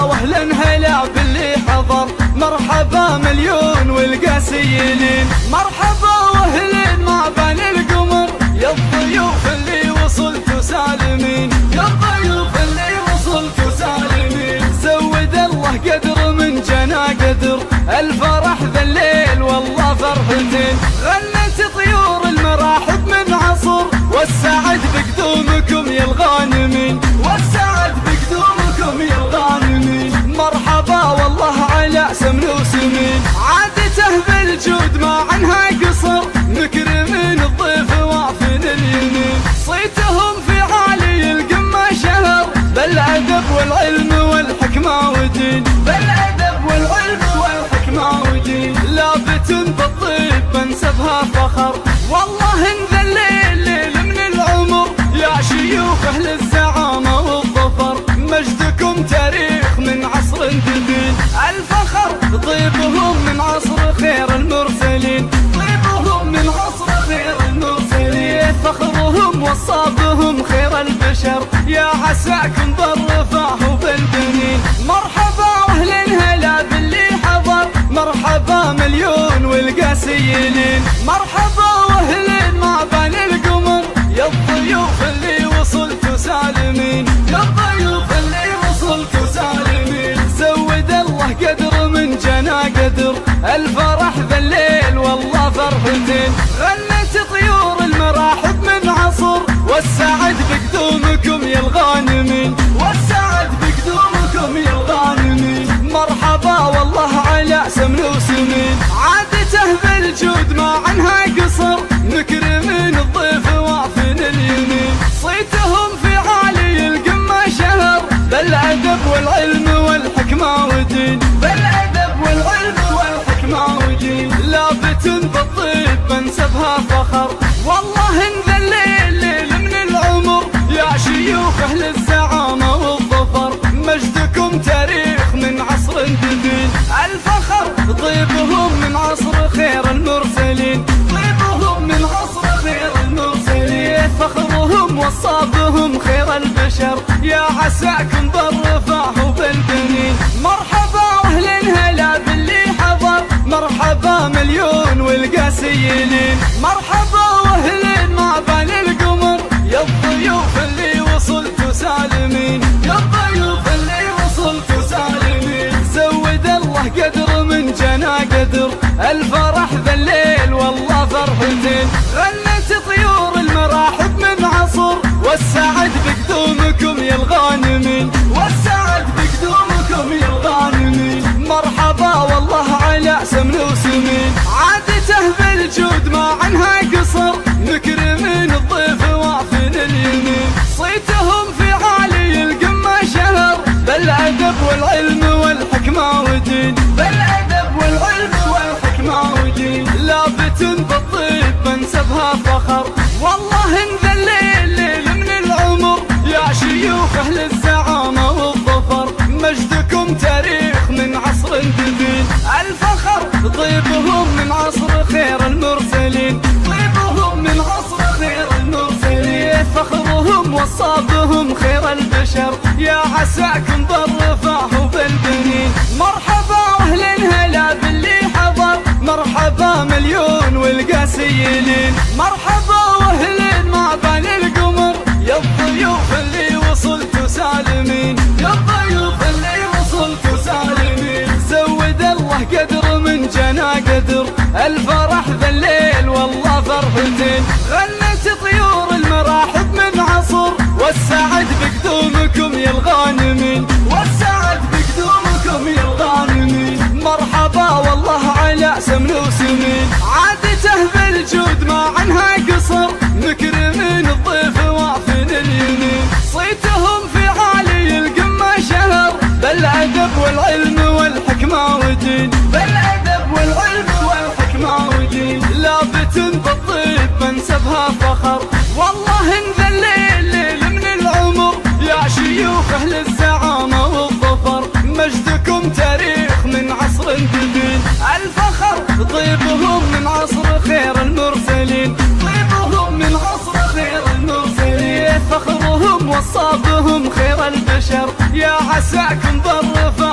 واهلا هلا باللي حضر، مرحبا مليون والقاسيين، مرحبا واهلا ما بين القمر، يا الضيوف اللي وصلتوا سالمين، يا الضيوف اللي وصلتوا سالمين. زود الله قدر من جنا قدر، الفرح ذا الليل والله فرحتين، غنت طيور المراحب من عصر، والسعد بقدومكم يا الغانمين، والسعد بقدومكم يا الغانمين. مرحبا والله على سمن وسمين، عادته بالجود ما عنها قصر، مكرمين الضيف وافين اليمين، صيتهم في عالي القمة شهر، بالأدب والعلم والحكمة ودين، بالأدب والعلم والحكمة ودين. لابت بالطيب منسبها فخر، والله ان ذا الليل ليل من العمر، يا شيوخ اهل الزعامة والظفر، مجدكم تاريخ من عصر جديد، الفخر طيبهم من عصر خير المرسلين، طيبهم من عصر خير المرسلين، فخرهم وصابهم خير البشر، يا عساكم بالرفاه وبالبنين. مرحبا واهلا هلا باللي حضر، مرحبا مليون والقاسيين، مرحبا واهلا ما بين القمر، يا الضيوف اللي وصلتوا سالمين، يا الضيوف اللي وصلتوا سالمين. زود الله قدر من جنا قدر، الفرح ذا الليل والله فرحتين، غنت طيور المراحب من عصر، والسعد بقدومكم يا الغانمين، والسعد بقدومكم يا الغانمين. مرحبا والله على سمن وسمين، عادته بالجود ما عنها قصر، مكرمين الضيف وافين اليمين، صيتهم في عالي القمة شهر، بالأدب والعلم والحكمة ودين، بالأدب والعلم والحكمة ودين. لابت بالطيب منسبها فخر، والله ان ذا الليل ليل من العمر، يا شيوخ اهل الزعامة والظفر، مجدكم تاريخ من عصر جديد، الفخر طيبهم من عصر خير المرسلين، طيبهم من عصر خير المرسلين، فخرهم وصابهم خير البشر، يا عساكم بالرفاه وبالبنين. مرحبا واهلا هلا باللي حضر، مرحبا مليون والقاسيين، مرحبا واهلا ما بين القمر، يا الضيوف اللي وصلتوا سالمين، يا الضيوف اللي وصلتوا سالمين. زود الله قدر من جنا قدر، الفرح ذا الليل والله فرحتين، غنت طيور المراحب من عصر، والسعد بقدومكم يا الغانمين، والسعد بقدومكم يا الغانمين. مرحبا والله على سمن وسمين، عادته بالجود ما عنها قصر، مكرمين الضيف وافين اليمين، صيتهم في عالي القمة شهر، بالأدب والعلم والحكمة ودين، بالأدب والعلم والحكمة ودين. لابت بالطيب منسبها فخر، والله ان ذا الليل ليل من العمر، يا شيوخ اهل الزعامة والظفر، مجدكم تاريخ من عصر جديد، الفخر طيبهم من عصر خير المرسلين، طيبهم من عصر خير المرسلين، فخرهم وصابهم خير البشر، يا عساكم بالرفاه وبالبنين. مرحبا واهلا هلا باللي حضر، مرحبا مليون والقاسيين، مرحبا واهلا ما بين القمر، يا الضيوف اللي وصلتوا سالمين، يا الضيوف اللي وصلتوا سالمين. زود الله قدر من جنا قدر، الفرح ذا الليل والله فرحتين، غنت طيور المراحب من عصر، والسعد بقدومكم يا الغانمين، والسعد بقدومكم يا الغانمين. مرحبا والله على سمن وسمين، عادته بالجود ما عنها قصر، مكرمين الضيف وافين اليمين، صيتهم في عالي القمة شهر، بالأدب والعلم والحكمة ودين، بالأدب والعلم والحكمة ودين. لابت بالطيب منسبها فخر، والله ان ذا الليل ليل من العمر، يا شيوخ اهل الزعامة والظفر، مجدكم تاريخ من عصر جديد، الفخر طيبهم من عصر خير المرسلين، طيبهم من عصر خير المرسلين، فخرهم وصابهم خير البشر، يا عساكم بالرفاه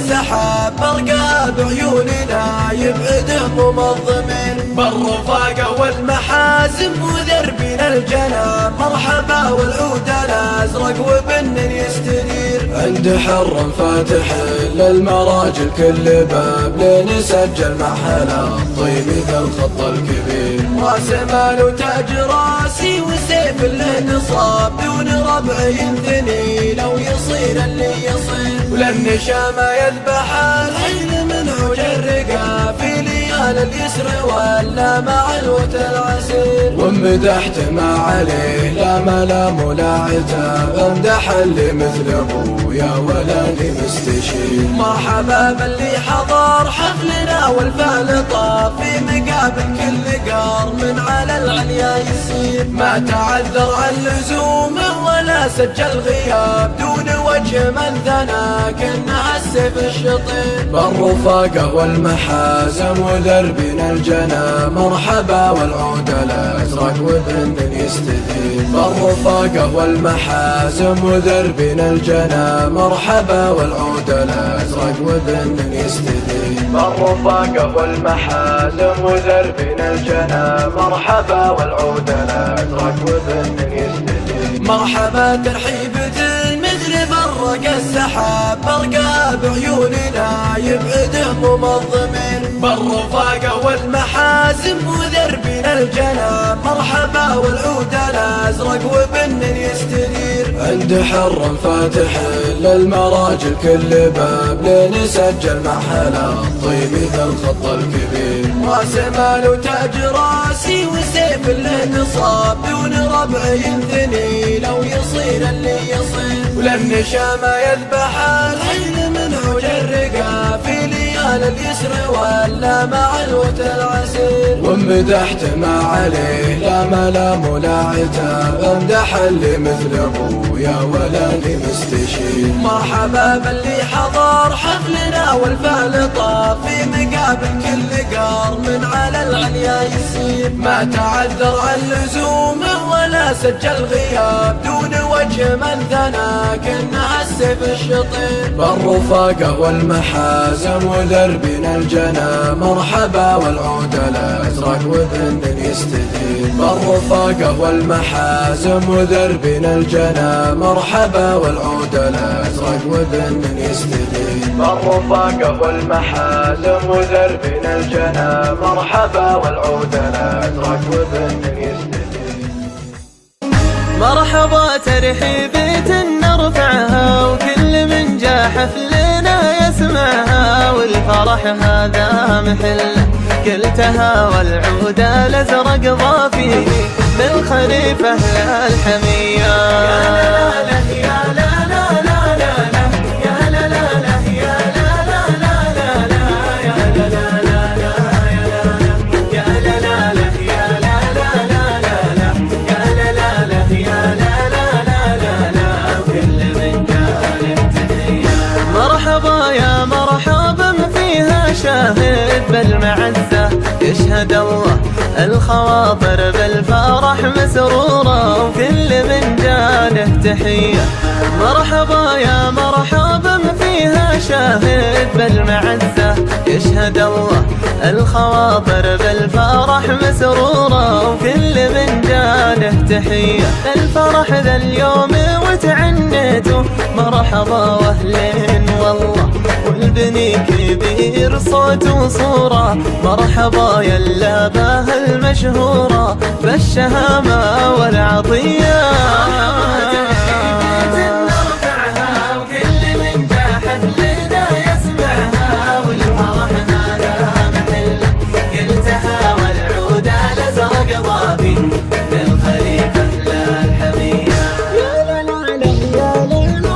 السحاب مرقى بعيوننا يبعده ممظمين بالرفاقة والمحاسن ودربنا الجناب مرحبا والعود الازرق وبن يستدير عند حر فاتح للمراجل كل باب لين سجل محلا الطيب ذا الخط الكبير راس مال وتاج راسي وسيف له نصاب دون ربع ينثني لو يصير اللي يصير ولن شام يذبح الحين من عوج الرقا في ليال اليسر ولا مع الوت العسير ومدحت ما عليه لا ملام ولا عتاب امدح اللي مثل ابويا ولاني مستشير مرحبا باللي حضر حفلنا والفعل طاف في مقابل كل قار من على العليا يسير ما تعذر عن لزومه ولا سجل غياب دون وجه من ثنى كأنها السيف الشطير بالرفاقة والمحازم ودربنا الجنى مرحبا والعود الازرق وبن يستدير بالرفاقة والمحازم ودربنا الجنى مرحبا والعود الازرق وبن يستدير بالرفاقة والمحازم ودربنا الجنى مرحبا والعود الازرق وبن يستدير مرحبا ترحيبة مثل برق السحاب مرقى بعيوننا يبعده ممظمين بالرفاقة والمحاسن ودربنا الجنى مرحبا والعود الازرق وبن يستدير عند حر فاتح للمراجل كل باب لين سجل محلا الطيب ذا الخط الكبير راس مال وتاج راسي وسيف له نصاب دون ربع ينثني لو يصير اللي يصير ولن شام يذبح الحين من عوج الرقا في ليال اليسر ولا مع الوت العسير ومدحت ما عليه لا ملام ولا عتاب امدح اللي مثل ابويا ولاني مستشير مرحبا باللي حضر حفلنا والفعل طاف في مقابل كل قار من على العليا يسير ما تعذر عن لزومه ولا سجل غياب دون وجه من ثنى كأنها السيف الشطير بالرفاقة والمحازم ودربنا الجنى مرحبا والعود الازرق وبن يستدير بالرفاقة والمحازم ودربنا الجنى مرحبا والعود الازرق وبن يستدير بالرفاقة والمحازم ودربنا الجنى مرحبا والعود الازرق وبن يستدير مرحبا ترحيبة نرفعها وكل من جا حفلنا يسمعها والفرح هذا محله قلتها والعود الازرق ضافي بالخريف اهل الحمية يا لا لا يا لا لا لا لا لا يا لا لا لا يا لا لا لا لا لا يا لا لا لا يا لا لا لا يا لا لا لا لا يا لا لا لا يا لا لا لا لا كل من جاء تحية مرحبا يا مرحبا فيها شاهد بالمعزة يشهد الله الخواطر بالفرح مسرورة وكل من جاله تحية مرحبا يا مرحبا فيها شاهد بالمعزة يشهد الله الخواطر بالفرح مسرورة وكل من جاله تحية الفرح ذا اليوم وتعنيتوا مرحبا واهلين والله والبني كبير صوت وصورة مرحبا يلا بها المشهورة بالشهامة والعطية نرفعها وكل من جا حفلنا يسمعها والفرح هذا محله قلتها والعود الازرق ضابي بالخليفة لا الحمية يا لا لا لا يا لا لا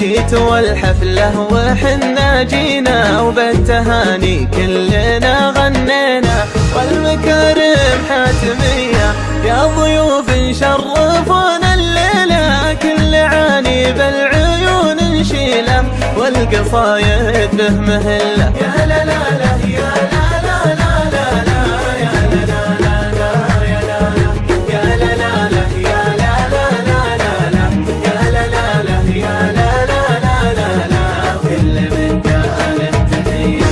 جيت والحفلة وحنا جينا وبالتهاني كلنا غنينا والمكارم حاتمية يا ضيوف شرفونا الليلة كل عاني بالعيون والقصايد به مهلة. يا لا لا لا يا لا لا لا لا لا يا لا لا لا لا يا لا لا يا لا لا لا يا لا لا لا لا يا لا لا لا يا لا لا لا لا كل من جاء تحية.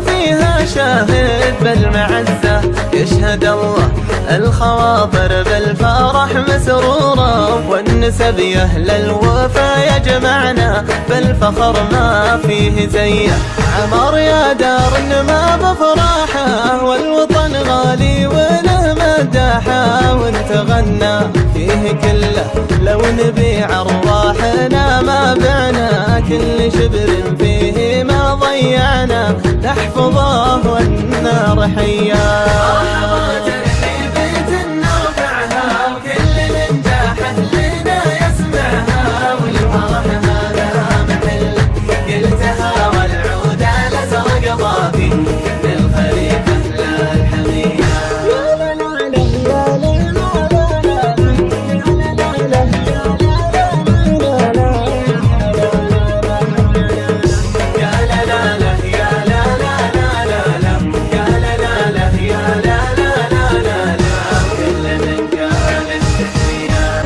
فيها شاهد بالمعزة يشهد الله الخواطر بالفرح مسرورة، والنسب يا أهل الوفا يجمعنا بالفخر ما فيه زيه. عمر يا دار ما بفراحه والوطن غالي وله مداحه، وانت غنى فيه كله لو نبيع ارواحنا ما بعنا، كل شبر فيه ما ضيعنا نحفظه والنار حياه.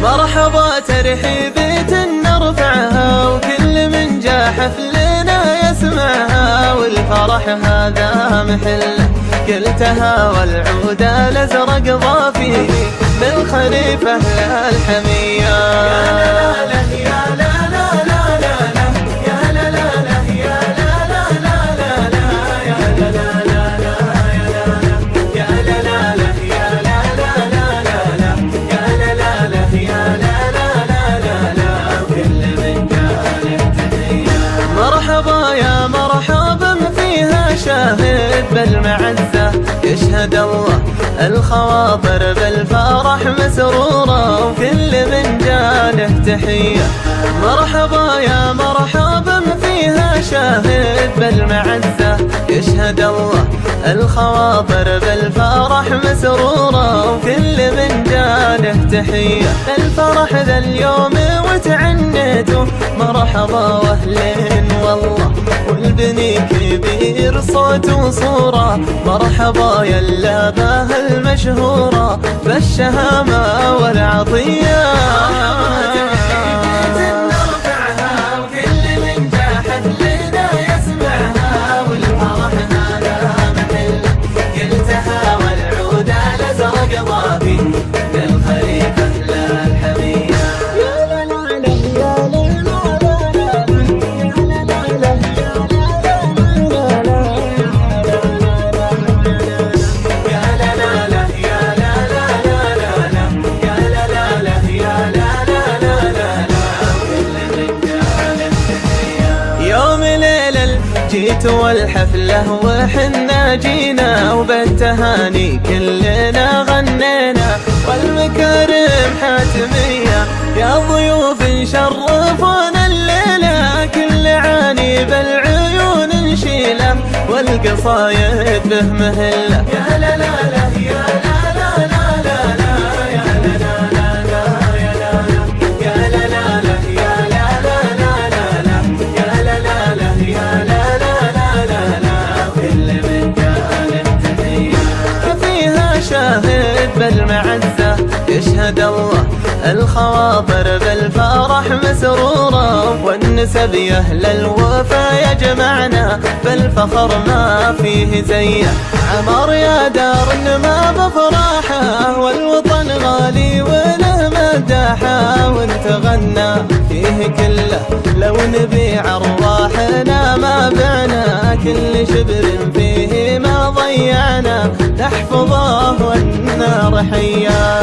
مرحبا ترحيبة نرفعها وكل من جاء حفلنا يسمعها، والفرح هذا محله قلتها والعود الازرق ضافي بالخريف اهل الحمية. يا لا لا يا لا لا لا لا يا لا لا لا يا لا لا لا لا يا لا لا لا يا لا لا لا يا لا لا لا لا يا لا لا لا يا لا لا لا لا كل من جاء تحية. مرحبا يا مرحبا فيها شاهد بالمعزة يشهد الله الخواطر بالفرح مسرورة، وكل من جاله تحية. مرحبا يا مرحبا فيها شاهد بالمعزة يشهد الله الخواطر بالفرح مسرورة، وكل من جاله تحية. الفرح ذا اليوم وتعنيتوا مرحبا واهلين والله، والبني كبير صوت وصورة مرحبا يلا باه المشهورة بالشهامة والعطية. جيت والحفلة وحنا جينا وبالتهاني كلنا غنينا، والمكارم حاتمية يا ضيوف شرفونا الليلة، كل عاني بالعيون نشيله والقصايد به مهلة. يا لا لا لا يا لا لا لا لا لا يا لا لا لا لا يا لا لا يا لا لا لا يا لا لا لا لا يا لا لا لا يا لا شاهد بالمعزة يشهد الله الخواطر بالفرح مسرورة، والنسب يا أهل الوفا يجمعنا بالفخر ما فيه زيه. عمر يا دار ما بفراحه والوطن غالي وله مداحه، وانت غنى فيه كله لو نبيع ارواحنا ما بعنا، كل شبر فيه ما ضيعنا نحفظه والنار حياه.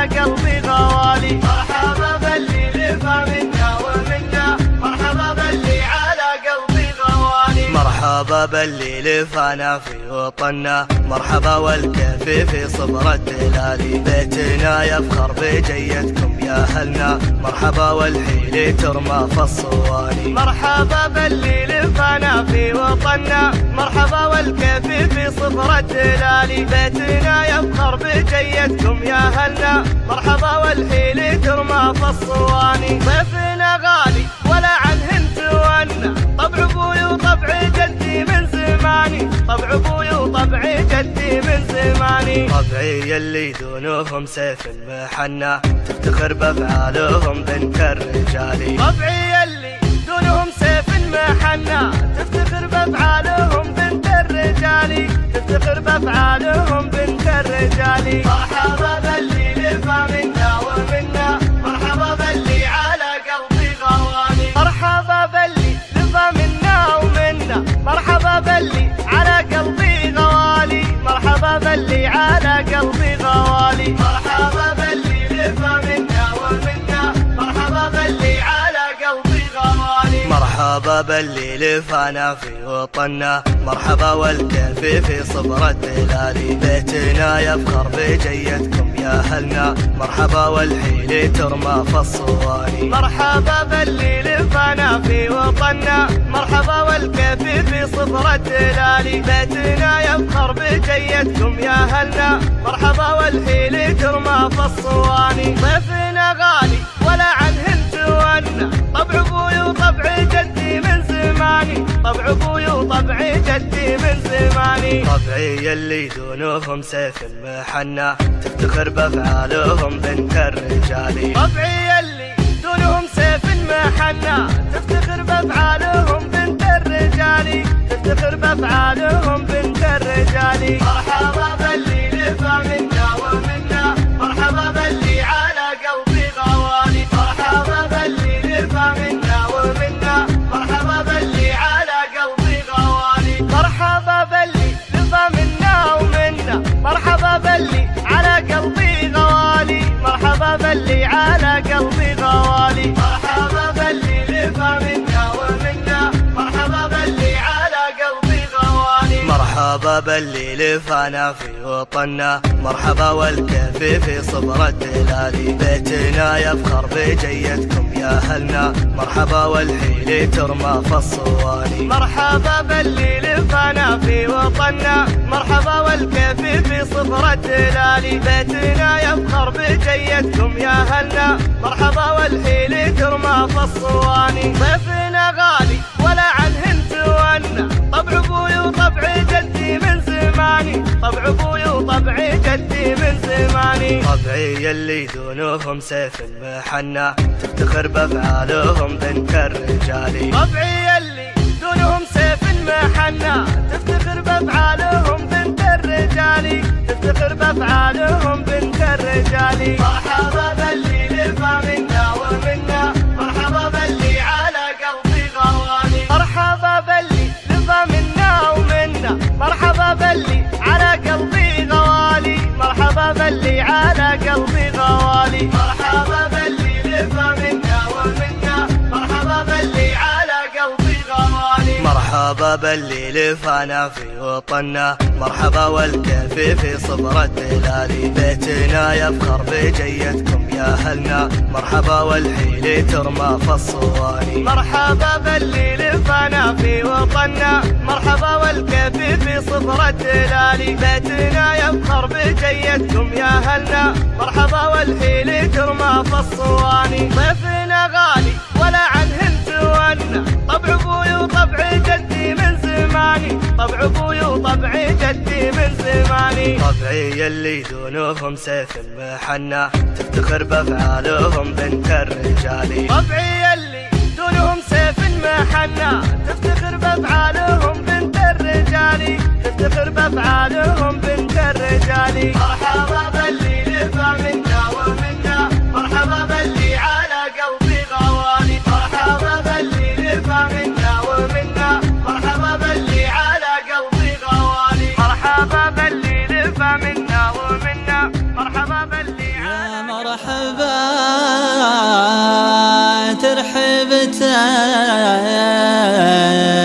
قلبي غوالي. مرحبا باللي لفى منا ومنا، مرحبا باللي على قلبي غوالي. مرحبا باللي لفانا في وطننا، مرحبا والكيف في صبر الدلالي. بيتنا يفخر بجيتكم يا أهلنا، مرحبا والحيل ترمى في الصواني. مرحبا باللي لفانا في وطننا، مرحبا والكيف في صبر الدلالي. بيتنا يفخر بجيتكم يا أهلنا، مرحبا والحيل ترمى في الصواني. ضيفنا غالي ولا عنهن تولى، طبع ابوي وطبع جدي من زماني، طبع ابوي وطبع جدي من زماني. طبعي اللي دونهم سيف المحنة، تفتخر بافعالهم بنت الرجال. طبعي اللي دونهم سيف المحنة، تفتخر بافعالهم بنت الرجال، تفتخر بافعالهم بنت الرجال. مرحبا باللي لفى منا ومنا، مرحبا باللي على قلبي غواني. مرحبا باللي لفى منا ومنا، مرحبا باللي على قلبي غوالي. مرحبا باللي على قلبي غوالي. مرحبا باللي لفى منا ومنا، مرحبا باللي على قلبي غوالي. مرحبا باللي لفانا في وطننا، مرحبا والكيف في صبر الدلالي. بيتنا يفخر بجيتكم يا أهلنا، مرحبا والحيل ترمى في الصواني. مرحبا باللي لفانا في وطننا، مرحبا والكيف في صبر الدلالي. بيتنا يفخر بجيتكم يا أهلنا، مرحبا والحيل ترمى في الصواني. ضيفنا غالي ولا عنهن تولى، طبع ابوي وطبع جدي من زماني، طبع ابوي وطبع جدي من زماني. طبعي اللي دونهم سيف المحنة، تفتخر بافعالهم بنت الرجال. طبعي اللي دونهم سيف المحنة، تفتخر بافعالهم بنت الرجال، تفتخر بافعالهم بنت الرجال. مرحبا باللي لفى منا ومنا، مرحبا باللي على قلبي غوالي. مرحبا باللي لفى منا ومنا، مرحبا باللي على قلبي غوالي. مرحبا باللي لفى منا ومنا، مرحبا باللي على قلبي غوالي. مرحبا باللي على قلبي غوالي. مرحبا باللي لفى منا ومنا، مرحبا باللي على قلبي غوالي. مرحبا باللي لفانا في وطننا، مرحبا والكيف في صبر الدلالي. بيتنا يفخر بجيتكم يا أهلنا، مرحبا والحيل ترمى في الصواني. مرحبا باللي لفانا في وطننا، مرحبا والكيف في صبر الدلالي. بيتنا يفخر بجيتكم يا أهلنا، مرحبا والحيل ترمى في الصواني. ضيفنا غالي ولا عنهن تولى، طبع ابوي وطبع جدي من زماني، طبع ابوي وطبع جدي من زماني. طبعي اللي دونهم سيف المحنة، تفتخر بافعالهم بنت الرجال. طبعي اللي دونهم سيف المحنة، تفتخر بافعالهم بنت الرجال، تفتخر بافعالهم بنت الرجال. مرحبا باللي لفى منا ومنا، مرحبا باللي على قلبي غوالي. مرحبا باللي لفى منا ومنا، مرحبا باللي على قلبي غوالي. مرحبا باللي على قلبي غوالي. مرحبا باللي لفى منا ومنا، مرحبا باللي على قلبي غوالي. مرحبا باللي لفانا في وطننا، مرحبا والكيف في صبر الدلالي. بيتنا يفخر بجيتكم يا أهلنا، مرحبا والحيل ترمى في الصواني. مرحبا باللي لفانا في وطننا، مرحبا والكيف في صبر الدلالي. بيتنا يفخر بجيتكم يا أهلنا، مرحبا والحيل ترمى في الصواني. ضيفنا غالي ولا عنهن تولى، طبع ابوي وطبع جدي من زماني، طبع ابوي وطبع جدي من زماني. طبعي اللي دونهم سيف المحنة، تفتخر بافعالهم بنت الرجال. طبعي اللي دونهم سيف المحنة، تفتخر بافعالهم بنت الرجال، تفتخر بافعالهم بنت الرجال. مرحبا باللي لفى منا ومنا، مرحبا باللي على قلبي غوالي. مرحبا باللي لفى منا ومنا، مرحبا باللي على قلبي غوالي. مرحبا باللي لفى منا ومنا، مرحبا باللي على مرحبا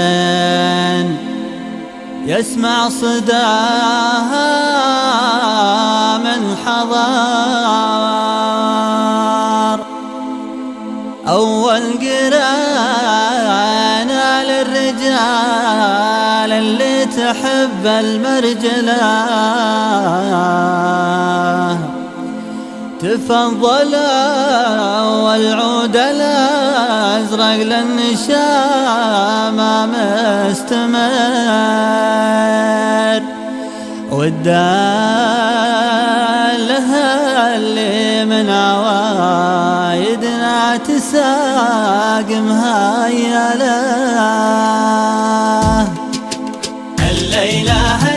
ترحيبتين يسمع صداها من حضار أول قرانا للرجال اللي تحب المرجلة تفضلا والعود الأزرق للنشامة مستمر والدالها اللي من عوايدنا تساق مهيلة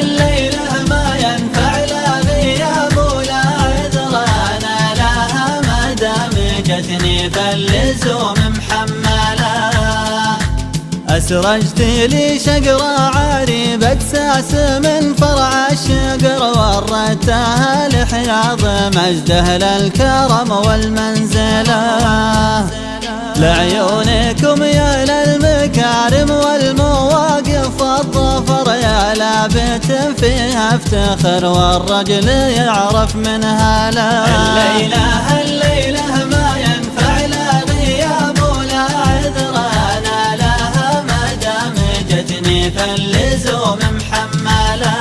الليلة ما ينفع لا غياب ولا عذران لها ما دام جتني فاللزوم محملة أسرجت لي شقرة عريبة ساس من فرع الشقر ورتها لحياض مجده للكرم والمنزلة لعيونكم يا للمكارم والمواقف الظفر يا لابت فيها افتخر والرجل يعرف منها لا الليلة ما ينفع لا غياب ولا عذران لها ما دام جتني فاللزوم محملة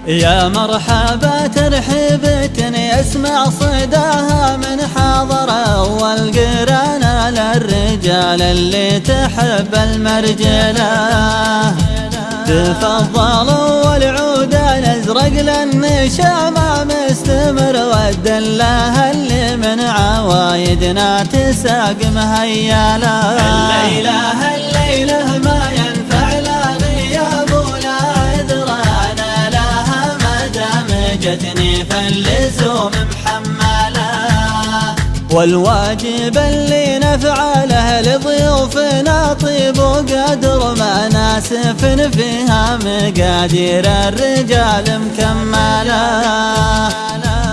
يا مرحبا ترحيبتني يسمع صداها من حضر أول قرانا للرجال اللي تحب المرجلة تفضلوا والعود الأزرق للنشامة مستمر والدلة اللي من عوايدنا تساق مهيلة الليلة ما ينفع لا غياب ولا عذران لها ما دام جتني فاللزوم محملة والواجب اللي نفعله لضيوفنا طيب وقدر ما ناسف فيها مقادير الرجال مكملة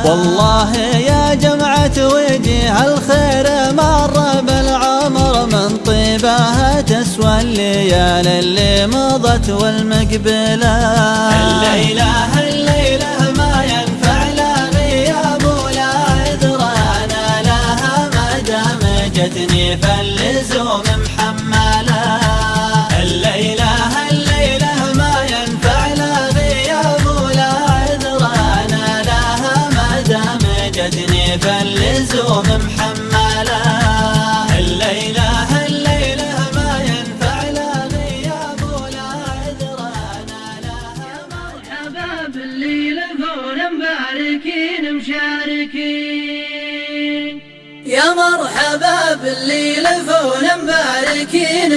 والله يا جمعة وجه الخير مر بالعمر من طيبها تسوى الليالي اللي مضت والمقبلة الليلة ما ينفع لا غياب ولا عذران لها ما دام جتني فاللزوم محملة الليلة ما ينفع لا غياب ولا عذران لها ما دام جتني فاللزوم محملة الليلة ما ينفع لا غياب ولا عذران لها مرحبا باللي لفونا مباركين مشاركين يا مرحبا باللي لفونا مباركين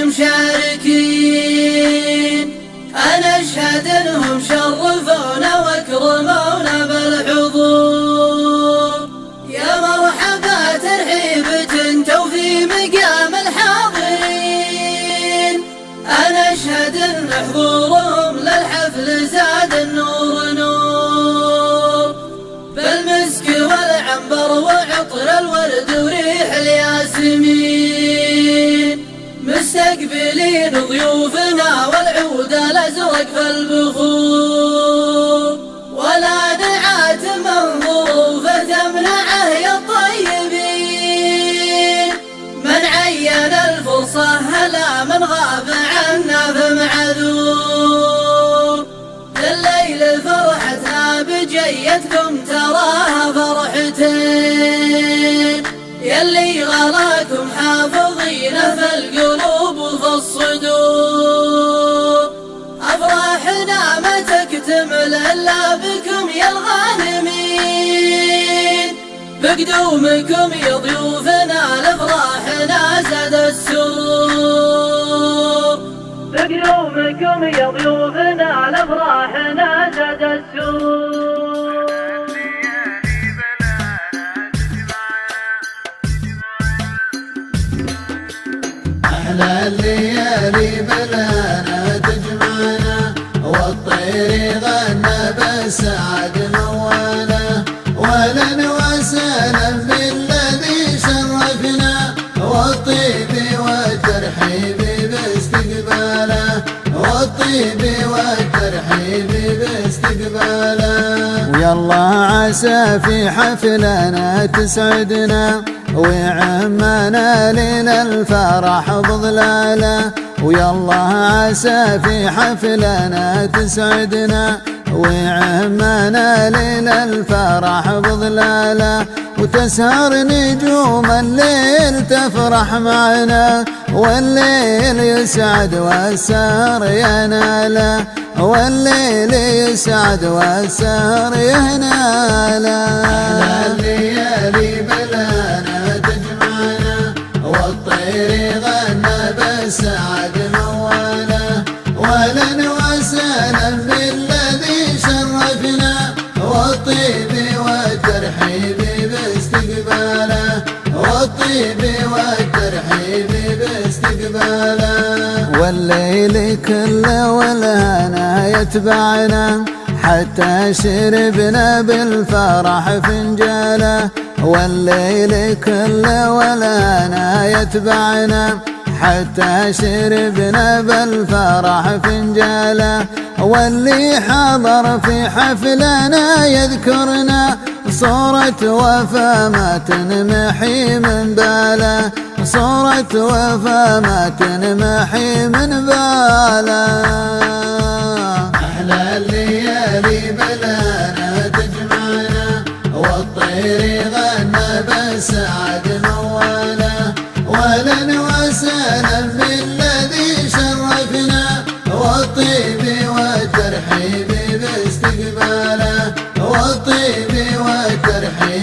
مشاركين أنا أشهد إنهم شرفونا وأكرمونا بالحضور يا مرحبا ترحيبة توفي مقام الحاضرين أنا أشهد إن حضورهم للحفل زاد النور نور بالمسك والعنبر وعطر الورد وريح الياسمين مستقبلين ضيوفنا والعود الأزرق في البخور ولا دعاة من ظروف تمنعه يا الطيبين من عين الفرصة هلا من غاب عنا فمعذور الليل فرحتها بجيتكم تراها فرحتين يلي غلاكم حافظين في القلوب وفي الصدور أفراحنا ما تكتمل إلا بكم يا الغانمين بقدومكم يا ضيوفنا لفراحنا زاد السرور بقدومكم يا ضيوفنا لفراحنا زاد السرور أحلى الليالي بلانا تجمعنا والطير غنى بالسعد موانا ولن وسائل وسهلا بالذي شرفنا والطيب والترحيب باستقباله والطيب والترحيب باستقباله. ويلا عسى في حفلنا تسعدنا ويعمنا ليلة الفرح بظلاله. ويلا عسى في حفلنا تسعدنا ويعمنا ليلة الفرح بظلاله. وتسهر نجوم الليل تفرح معنا والليل يسعد والسهر يناله والليل يسعد والسهر يناله. أحلى الليالي بلانا تجمعنا والطير غنى بالسعد مواله. ولن وسهلا بالذي شرفنا والطيب والترحيب باستقباله والطيب والترحيب باستقباله. والليل كله والهنا يتبعنا حتى شربنا بالفرح فنجاله. والليل كله والهنا يتبعنا حتى شربنا بالفرح فنجاله. واللي حضر في حفلنا يذكرنا صورة وفا ما تنمحي من باله صورة وفا ما تنمحي من باله. أحلى الليالي بلانا تجمعنا والطير غنى بالسعد مواله. ولن وسهلا بالذي شرفنا والطيب والترحيب باستقباله والطيب والترحيب